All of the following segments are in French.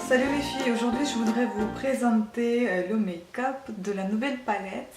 Salut les filles, aujourd'hui je voudrais vous présenter le make-up de la nouvelle palette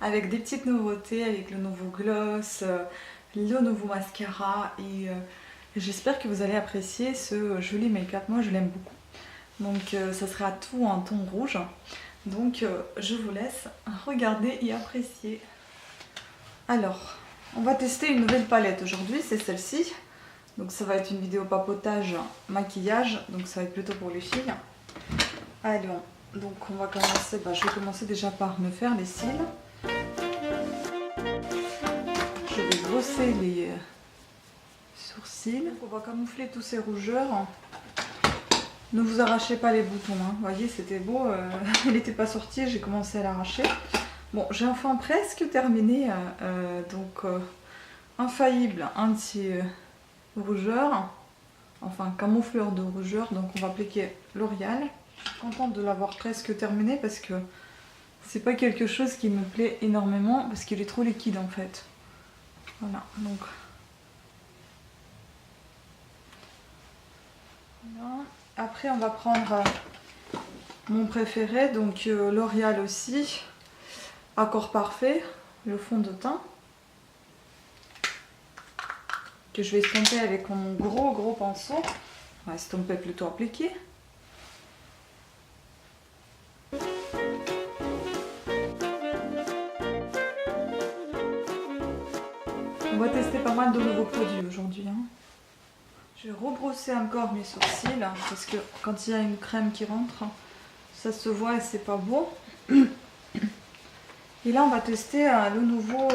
avec des petites nouveautés, avec le nouveau gloss, le nouveau mascara et j'espère que vous allez apprécier ce joli make-up. Moi je l'aime beaucoup. Donc ça sera tout en ton rouge. Donc je vous laisse regarder et apprécier. Alors, on va tester une nouvelle palette aujourd'hui, c'est celle-ci. Donc ça va être une vidéo papotage, maquillage, donc ça va être plutôt pour les filles. Alors, donc on va commencer, je vais commencer déjà par me faire les cils. Je vais brosser les sourcils. Donc on va camoufler tous ces rougeurs. Ne vous arrachez pas les boutons, hein. Vous voyez, c'était beau, il n'était pas sorti, j'ai commencé à l'arracher. Bon, j'ai enfin presque terminé, donc infaillible anti-rougeur, enfin camoufleur de rougeur, donc on va appliquer L'Oréal. Je suis contente de l'avoir presque terminé parce que c'est pas quelque chose qui me plaît énormément parce qu'il est trop liquide en fait. Voilà, donc voilà. Après on va prendre mon préféré, donc L'Oréal aussi, Accord Parfait, le fond de teint que je vais estomper avec mon gros pinceau. On va estomper, plutôt appliquer. On va tester pas mal de nouveaux produits aujourd'hui, hein. Je vais rebrosser encore mes sourcils parce que quand il y a une crème qui rentre, ça se voit et c'est pas beau. Et là on va tester le nouveau,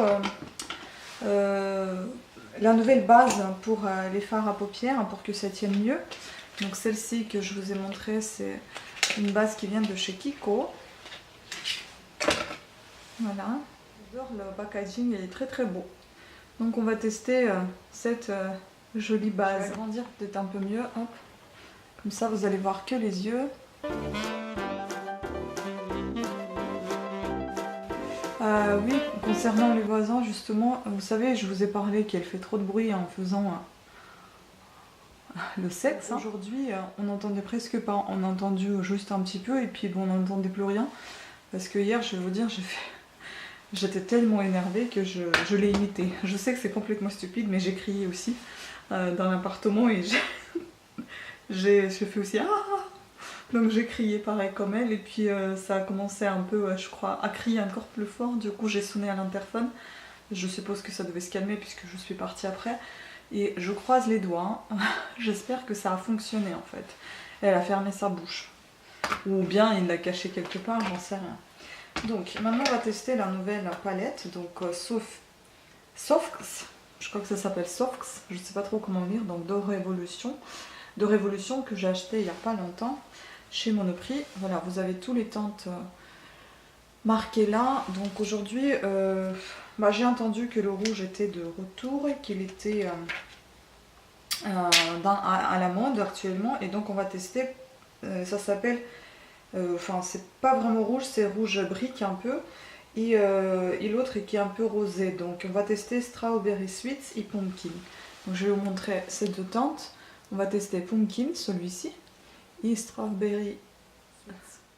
la nouvelle base pour les fards à paupières pour que ça tienne mieux. Donc celle-ci que je vous ai montrée, c'est une base qui vient de chez Kiko. Voilà. J'adore le packaging, il est très beau. Donc on va tester cette jolie base. Je vais agrandir peut-être un peu mieux, hop. Comme ça vous allez voir que les yeux. Oui, concernant les voisins justement, vous savez, je vous ai parlé qu'elle fait trop de bruit en faisant le sexe. Aujourd'hui, on n'entendait presque pas, on a entendu juste un petit peu et puis bon, on n'entendait plus rien. Parce que hier, je vais vous dire, j'étais tellement énervée que je l'ai imité. Je sais que c'est complètement stupide, mais j'ai crié aussi dans l'appartement et j'ai fait aussi ah. Donc j'ai crié pareil comme elle et puis ça a commencé un peu, je crois, à crier encore plus fort. Du coup j'ai sonné à l'interphone. Je suppose que ça devait se calmer puisque je suis partie après. Et je croise les doigts. J'espère que ça a fonctionné en fait. Elle a fermé sa bouche. Ou bien il l'a cachée quelque part, j'en sais rien. Donc maintenant on va tester la nouvelle palette. Donc Sofx. Je crois que ça s'appelle Sofx. Je ne sais pas trop comment lire. Donc de Révolution que j'ai acheté il n'y a pas longtemps chez Monoprix. Voilà, vous avez tous les teintes marquées là. Donc aujourd'hui, j'ai entendu que le rouge était de retour et qu'il était à la mode actuellement. Et donc on va tester, ça s'appelle, enfin c'est pas vraiment rouge, c'est rouge brique un peu. Et l'autre qui est un peu rosé. Donc on va tester Strawberry Sweets et Pumpkin. Donc je vais vous montrer ces deux teintes. On va tester Pumpkin, celui-ci, et Strawberry,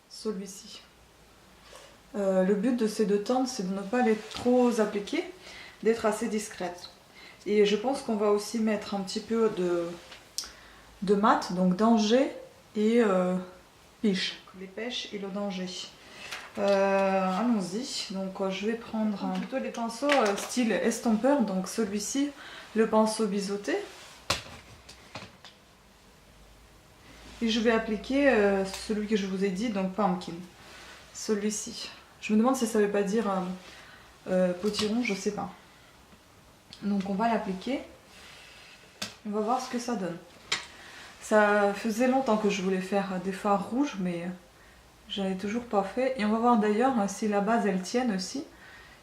celui-ci. Le but de ces deux teintes, c'est de ne pas les trop appliquer, d'être assez discrète. Et je pense qu'on va aussi mettre un petit peu de mat, donc danger et piche. Les pêches et le danger. Allons-y. Donc je vais prendre plutôt les pinceaux style estompeur, donc celui-ci, le pinceau biseauté. Et je vais appliquer celui que je vous ai dit, donc Pumpkin. Celui-ci. Je me demande si ça ne veut pas dire potiron, je sais pas. Donc on va l'appliquer. On va voir ce que ça donne. Ça faisait longtemps que je voulais faire des fards rouges, mais je n'avais toujours pas fait. Et on va voir d'ailleurs si la base elle tienne aussi.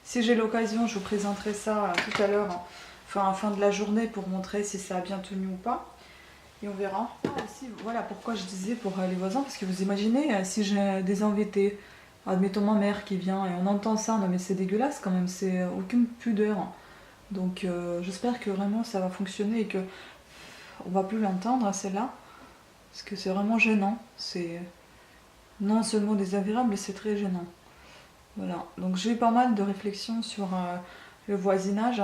Si j'ai l'occasion, je vous présenterai ça tout à l'heure, enfin fin de la journée, pour montrer si ça a bien tenu ou pas. Et on verra. Aussi, voilà pourquoi je disais pour les voisins, parce que vous imaginez si j'ai des invités, admettons ma mère qui vient et on entend ça, non mais c'est dégueulasse quand même, c'est aucune pudeur. Donc j'espère que vraiment ça va fonctionner et que on va plus l'entendre celle-là. parce que c'est vraiment gênant. C'est non seulement désagréable, mais c'est très gênant. Voilà, donc j'ai eu pas mal de réflexions sur le voisinage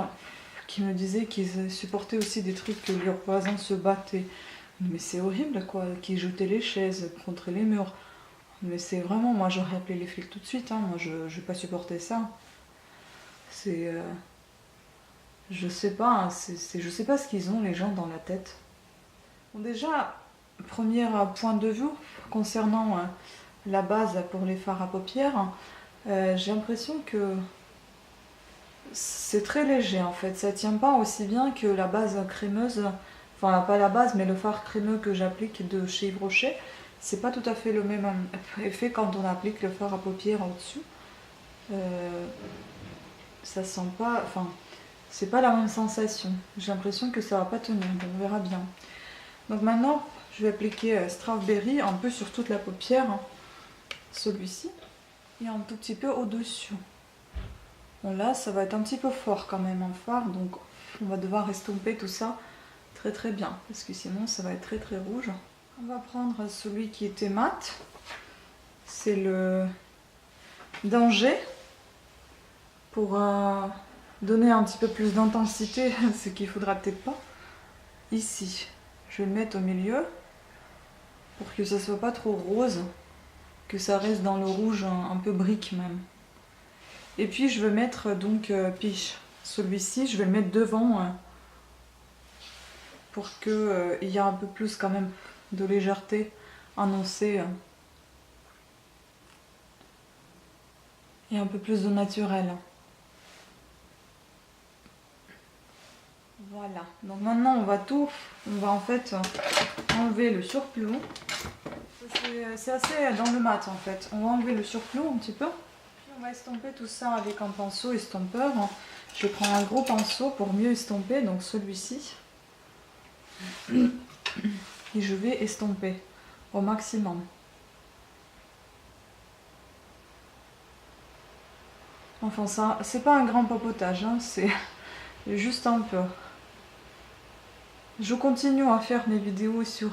qui me disaient qu'ils supportaient aussi des trucs que leurs voisins se battaient. Mais c'est horrible quoi, qu'ils jetaient les chaises contre les murs. Mais c'est vraiment, moi j'aurais appelé les flics tout de suite, hein. Moi je vais pas supporter ça. C'est. Je sais pas, hein, je sais pas ce qu'ils ont les gens dans la tête. Bon, déjà, premier point de vue concernant la base pour les fards à paupières, j'ai l'impression que c'est très léger en fait. Ça tient pas aussi bien que la base crémeuse, enfin pas la base, mais le fard crémeux que j'applique de chez Yves Rocher. C'est pas tout à fait le même effet quand on applique le fard à paupières au-dessus. Ça sent pas, enfin, c'est pas la même sensation. J'ai l'impression que ça va pas tenir, donc on verra bien. Donc maintenant, je vais appliquer Strawberry un peu sur toute la paupière, hein, celui-ci, et un tout petit peu au-dessus. Bon là, ça va être un petit peu fort quand même en fard, donc on va devoir estomper tout ça très très bien, parce que sinon ça va être très très rouge. On va prendre celui qui était mat, c'est le Danger, pour donner un petit peu plus d'intensité, ce qu'il faudra peut-être pas. Ici, je vais le mettre au milieu, pour que ça soit pas trop rose, que ça reste dans le rouge un peu brique même. Et puis je vais mettre donc Piche. Celui-ci, je vais le mettre devant pour qu'il y ait un peu plus quand même de légèreté annoncée et un peu plus de naturel. Voilà, donc maintenant on va en fait enlever le surplus. C'est assez dans le mat en fait. On va enlever le surplus un petit peu. Puis on va estomper tout ça avec un pinceau estompeur. Je prends un gros pinceau pour mieux estomper, donc celui-ci. Et je vais estomper au maximum. Enfin ça, c'est pas un grand papotage, hein, c'est juste un peu. Je continue à faire mes vidéos sur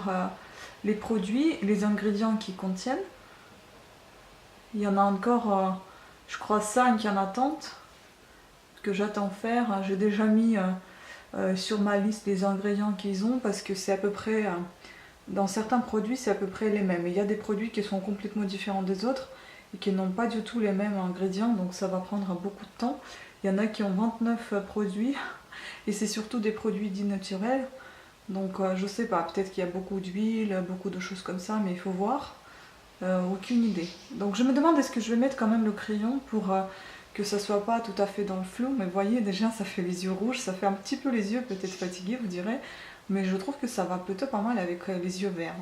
les produits, les ingrédients qu'ils contiennent. Il y en a encore, je crois, 5 en attente que j'attends faire. J'ai déjà mis sur ma liste les ingrédients qu'ils ont parce que c'est à peu près, dans certains produits, c'est à peu près les mêmes. Il y a des produits qui sont complètement différents des autres et qui n'ont pas du tout les mêmes ingrédients, donc ça va prendre beaucoup de temps. Il y en a qui ont 29 produits et c'est surtout des produits dits naturels. Donc je sais pas, peut-être qu'il y a beaucoup d'huile, beaucoup de choses comme ça, mais il faut voir. Aucune idée. Donc je me demande est-ce que je vais mettre quand même le crayon pour que ça soit pas tout à fait dans le flou. Mais vous voyez déjà ça fait les yeux rouges, ça fait un petit peu les yeux peut-être fatigués vous direz. Mais je trouve que ça va plutôt pas mal avec les yeux verts.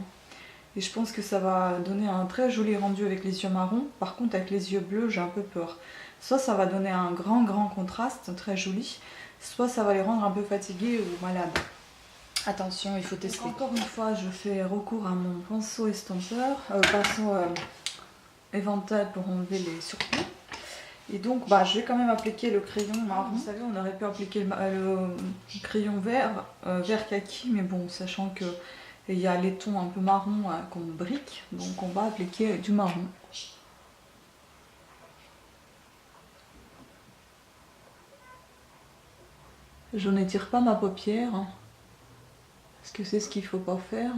Et je pense que ça va donner un très joli rendu avec les yeux marrons. Par contre avec les yeux bleus j'ai un peu peur. Soit ça va donner un grand contraste, très joli. Soit ça va les rendre un peu fatigués ou malades. Attention, il faut tester. Donc, encore une fois, je fais recours à mon pinceau estompeur, pinceau éventail pour enlever les surplus. Et donc, je vais quand même appliquer le crayon marron. Vous savez, on aurait pu appliquer le crayon vert, vert kaki, mais bon, sachant que il y a les tons un peu marron qu'on brique, donc on va appliquer du marron. Je n'étire pas ma paupière. Parce que c'est ce qu'il ne faut pas faire.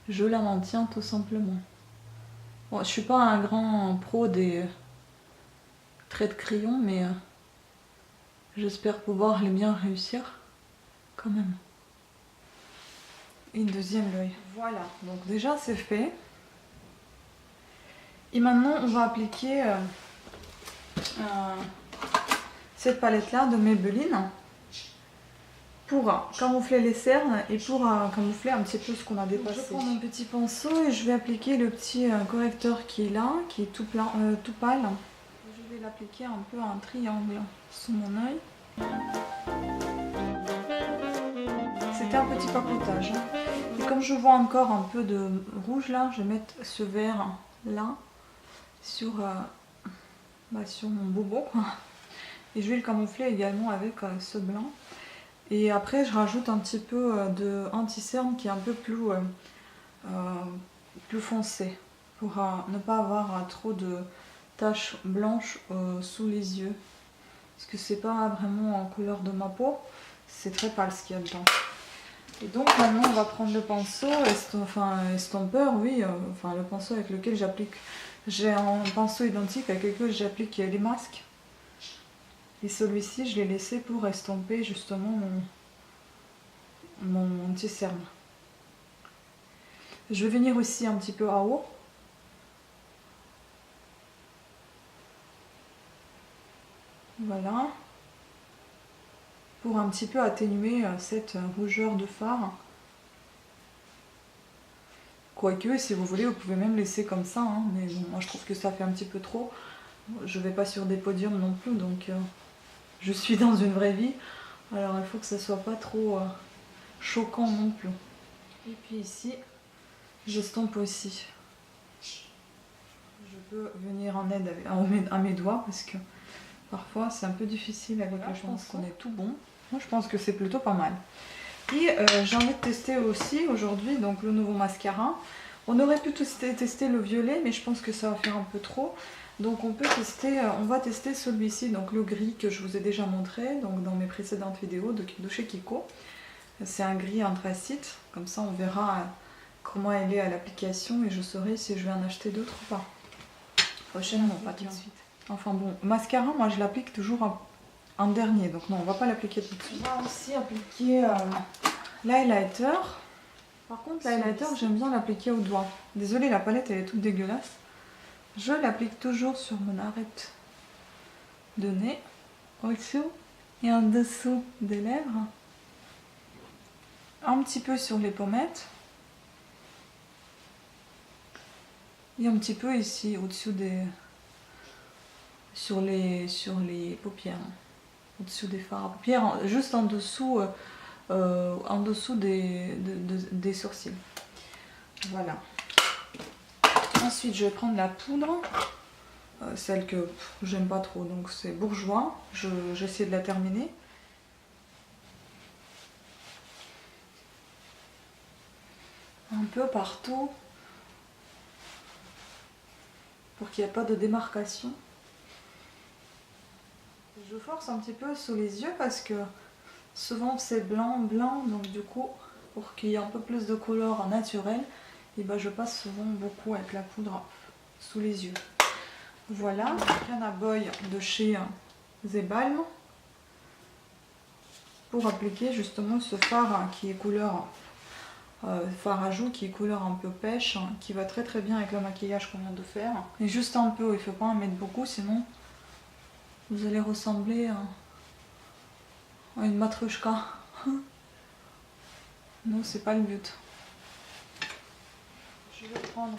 Je la maintiens tout simplement. Bon, je suis pas un grand pro des traits de crayon, mais j'espère pouvoir les bien réussir quand même. Une deuxième l'œil. Voilà, donc déjà c'est fait. Et maintenant on va appliquer cette palette là de Maybelline pour camoufler les cernes et pour camoufler un petit peu ce qu'on a dépassé. Je prends mon petit pinceau et je vais appliquer le petit correcteur qui est là, qui est tout pâle. Je vais l'appliquer un peu en triangle sous mon œil. C'était un petit papotage. Et comme je vois encore un peu de rouge là, je vais mettre ce vert là sur mon bobo. Et je vais le camoufler également avec ce blanc. Et après je rajoute un petit peu de anti-cerne qui est un peu plus plus foncé pour ne pas avoir trop de taches blanches sous les yeux. Parce que c'est pas vraiment en couleur de ma peau, c'est très pâle ce qu'il y a dedans. Et donc maintenant on va prendre le pinceau, estompeur, oui, le pinceau avec lequel j'applique. J'ai un pinceau identique avec lequel j'applique les masques. Et celui-ci je l'ai laissé pour estomper justement mon petit cerne. Je vais venir aussi un petit peu en haut. Voilà. Pour un petit peu atténuer cette rougeur de fard. Quoique, si vous voulez, vous pouvez même laisser comme ça, hein, mais bon, moi je trouve que ça fait un petit peu trop. Je vais pas sur des podiums non plus, donc je suis dans une vraie vie. Alors il faut que ça soit pas trop choquant non plus. Et puis ici, j'estompe aussi. Je peux venir en aide à mes doigts parce que parfois c'est un peu difficile avec le pinceau. Je pense qu'on est tout bon. Moi je pense que c'est plutôt pas mal. Et j'ai envie de tester aussi aujourd'hui donc le nouveau mascara. On aurait pu tester le violet, mais je pense que ça va faire un peu trop. Donc on va tester celui-ci, donc le gris que je vous ai déjà montré donc dans mes précédentes vidéos de chez Kiko. C'est un gris anthracite, comme ça on verra comment elle est à l'application et je saurai si je vais en acheter d'autres ou pas. Prochainement, pas tout de suite. Enfin bon, mascara, moi je l'applique toujours en dernier, donc non, on va pas l'appliquer tout de suite. On va aussi appliquer l'highlighter. Par contre, l'highlighter, j'aime bien l'appliquer au doigt. Désolée, la palette elle est toute dégueulasse. Je l'applique toujours sur mon arête de nez, au-dessus et en dessous des lèvres. Un petit peu sur les pommettes. Et un petit peu ici, au-dessus des... sur les paupières. Au-dessus des fards à paupières, juste en dessous des sourcils. Voilà. Ensuite, je vais prendre la poudre. Celle que j'aime pas trop, donc c'est Bourjois. J'essaie de la terminer. Un peu partout. Pour qu'il n'y ait pas de démarcation. Je force un petit peu sous les yeux parce que souvent c'est blanc, donc du coup, pour qu'il y ait un peu plus de couleur naturelle, et ben je passe souvent beaucoup avec la poudre sous les yeux. Voilà, Canna Boy de chez Zebalm pour appliquer justement ce fard qui est couleur fard à joues qui est couleur un peu pêche, qui va très très bien avec le maquillage qu'on vient de faire. Et juste un peu, il ne faut pas en mettre beaucoup, sinon vous allez ressembler à une matrushka. Non, c'est pas le but. Je vais prendre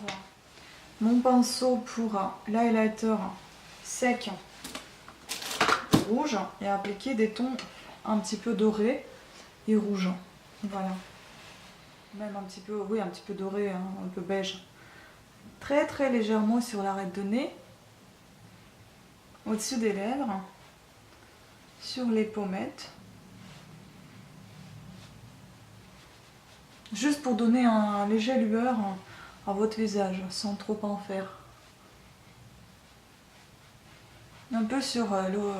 mon pinceau pour l'highlighter sec rouge et appliquer des tons un petit peu dorés et rouges. Voilà. Même un petit peu, oui, un petit peu doré, hein, un peu beige. Très très légèrement sur l'arête de nez, au-dessus des lèvres, sur les pommettes. Juste pour donner un léger lueur à votre visage, sans trop en faire. Un peu sur le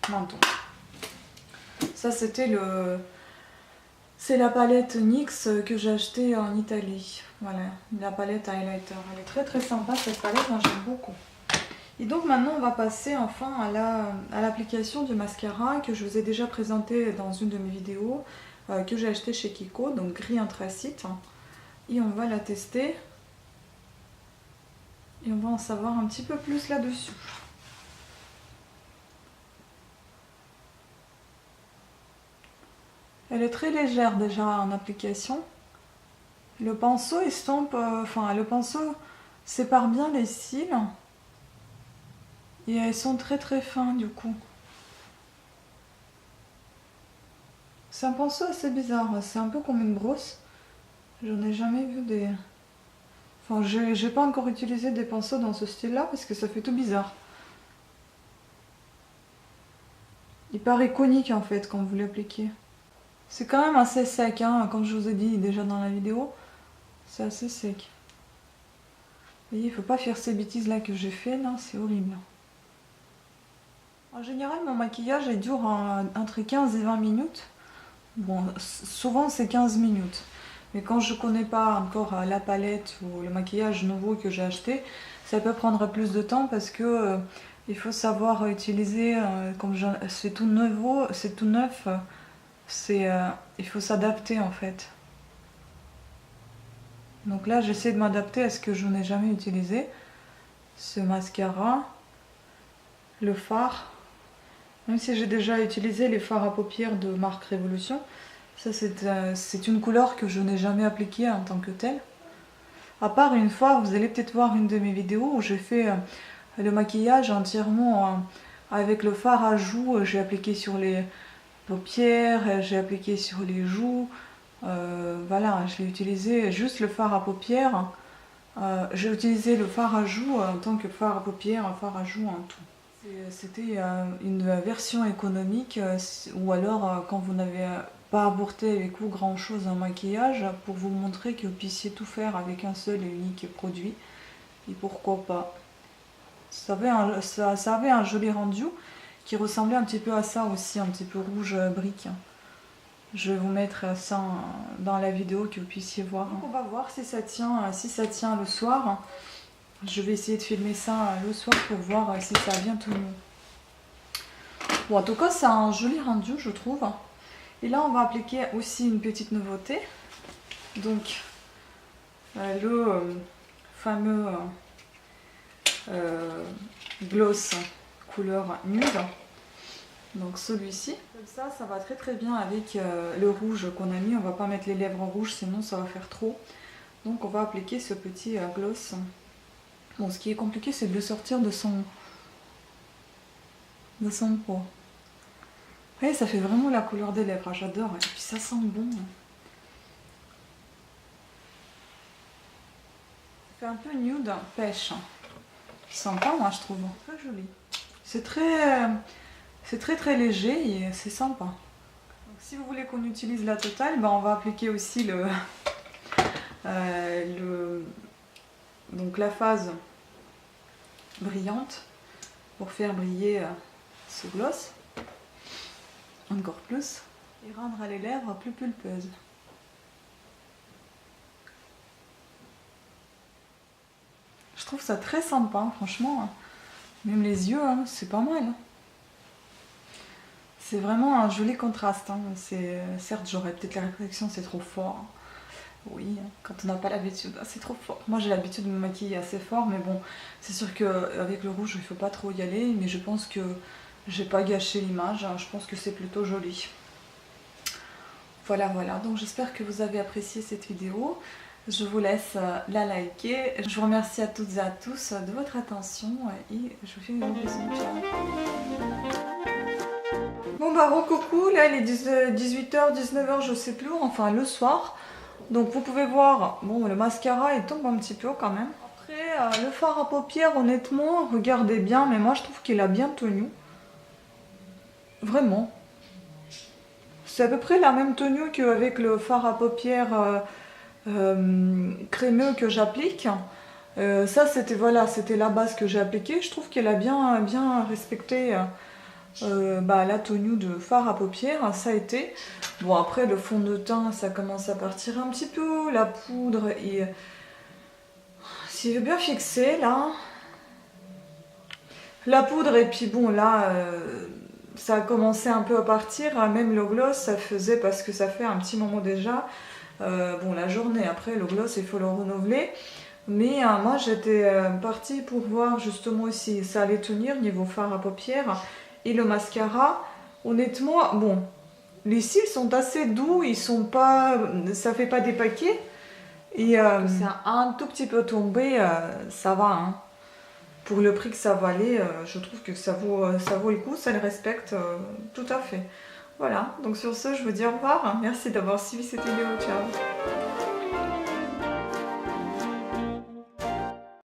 menton. Ça c'était c'est la palette NYX que j'ai achetée en Italie. Voilà, la palette highlighter. Elle est très très sympa cette palette, moi j'aime beaucoup. Et donc maintenant on va passer enfin à l'application du mascara que je vous ai déjà présenté dans une de mes vidéos que j'ai acheté chez Kiko, donc gris anthracite. Et on va la tester et on va en savoir un petit peu plus là-dessus. Elle est très légère déjà en application. Le pinceau estompe, le pinceau sépare bien les cils. Et elles sont très très fins du coup. C'est un pinceau assez bizarre, c'est un peu comme une brosse. J'en ai jamais vu des... Enfin, j'ai pas encore utilisé des pinceaux dans ce style-là parce que ça fait tout bizarre. Il paraît conique en fait quand vous l'appliquez. C'est quand même assez sec, hein, comme je vous ai dit déjà dans la vidéo. C'est assez sec. Vous voyez, il ne faut pas faire ces bêtises là que j'ai fait, là, c'est horrible. En général, mon maquillage il dure entre 15 et 20 minutes. Bon, souvent c'est 15 minutes. Mais quand je connais pas encore la palette ou le maquillage nouveau que j'ai acheté, ça peut prendre plus de temps parce que il faut savoir utiliser, comme c'est tout nouveau, c'est tout neuf, il faut s'adapter en fait. Donc là, j'essaie de m'adapter à ce que je n'ai jamais utilisé. Ce mascara, le fard. Même si j'ai déjà utilisé les fards à paupières de marque Révolution, ça c'est une couleur que je n'ai jamais appliquée en tant que telle. À part une fois, vous allez peut-être voir une de mes vidéos où j'ai fait le maquillage entièrement avec le fard à joues. J'ai appliqué sur les paupières, j'ai appliqué sur les joues. Voilà, je l'ai utilisé juste le fard à paupières. J'ai utilisé le fard à joues en tant que fard à paupières, un fard à joues en tout. C'était une version économique ou alors quand vous n'avez pas apporté avec vous grand chose en maquillage pour vous montrer que vous puissiez tout faire avec un seul et unique produit. Et pourquoi pas. Ça avait un joli rendu qui ressemblait un petit peu à ça aussi, un petit peu rouge brique. Je vais vous mettre ça dans la vidéo que vous puissiez voir. Donc on va voir si ça tient le soir. Je vais essayer de filmer ça le soir pour voir si ça a bien tenu. Bon, en tout cas, c'est un joli rendu, je trouve. Et là, on va appliquer aussi une petite nouveauté. Donc, le fameux gloss couleur nude. Donc celui-ci. Comme ça va très très bien avec le rouge qu'on a mis. On va pas mettre les lèvres rouges, sinon ça va faire trop. Donc on va appliquer ce petit gloss. Bon, ce qui est compliqué, c'est de le sortir de son pot. Vous voyez, ça fait vraiment la couleur des lèvres, j'adore. Et puis ça sent bon. Ça fait un peu nude, pêche. Sympa, moi, je trouve. Très joli. C'est très léger et c'est sympa. Donc, si vous voulez qu'on utilise la totale, ben, on va appliquer aussi donc la phase brillante pour faire briller ce gloss encore plus et rendre les lèvres plus pulpeuses. Je trouve ça très sympa, franchement. Même les yeux, hein, c'est pas mal. C'est vraiment un joli contraste. Hein. Certes, j'aurais peut-être la réflexion, c'est trop fort. Oui, quand on n'a pas l'habitude, c'est trop fort. Moi j'ai l'habitude de me maquiller assez fort, mais bon, c'est sûr qu'avec le rouge il faut pas trop y aller, mais je pense que j'ai pas gâché l'image, hein. Je pense que c'est plutôt joli. Voilà, donc j'espère que vous avez apprécié cette vidéo. Je vous laisse la liker. Je vous remercie à toutes et à tous de votre attention et je vous fais une gros bisous. Bon bah coucou, là il est 18h, 19h, je sais plus, enfin le soir. Donc vous pouvez voir, bon le mascara il tombe un petit peu quand même. Après le fard à paupières, honnêtement, regardez bien, mais moi je trouve qu'il a bien tenu. Vraiment. C'est à peu près la même tenue qu'avec le fard à paupières crémeux que j'applique. Ça c'était la base que j'ai appliquée. Je trouve qu'elle a bien respecté la tenue de fard à paupières, ça a été. Bon après le fond de teint ça commence à partir un petit peu, la poudre et s'il est bien fixé là. La poudre et puis bon là ça a commencé un peu à partir, même le gloss ça faisait parce que ça fait un petit moment déjà. Bon la journée après le gloss il faut le renouveler. Mais moi j'étais partie pour voir justement si ça allait tenir niveau fard à paupières. Et le mascara, honnêtement, bon, les cils sont assez doux, ils sont pas, ça fait pas des paquets. Et c'est un tout petit peu tombé, ça va. Hein. Pour le prix que ça valait, je trouve que ça vaut le coup, ça le respecte tout à fait. Voilà, donc sur ce, je vous dis au revoir. Merci d'avoir suivi cette vidéo, ciao.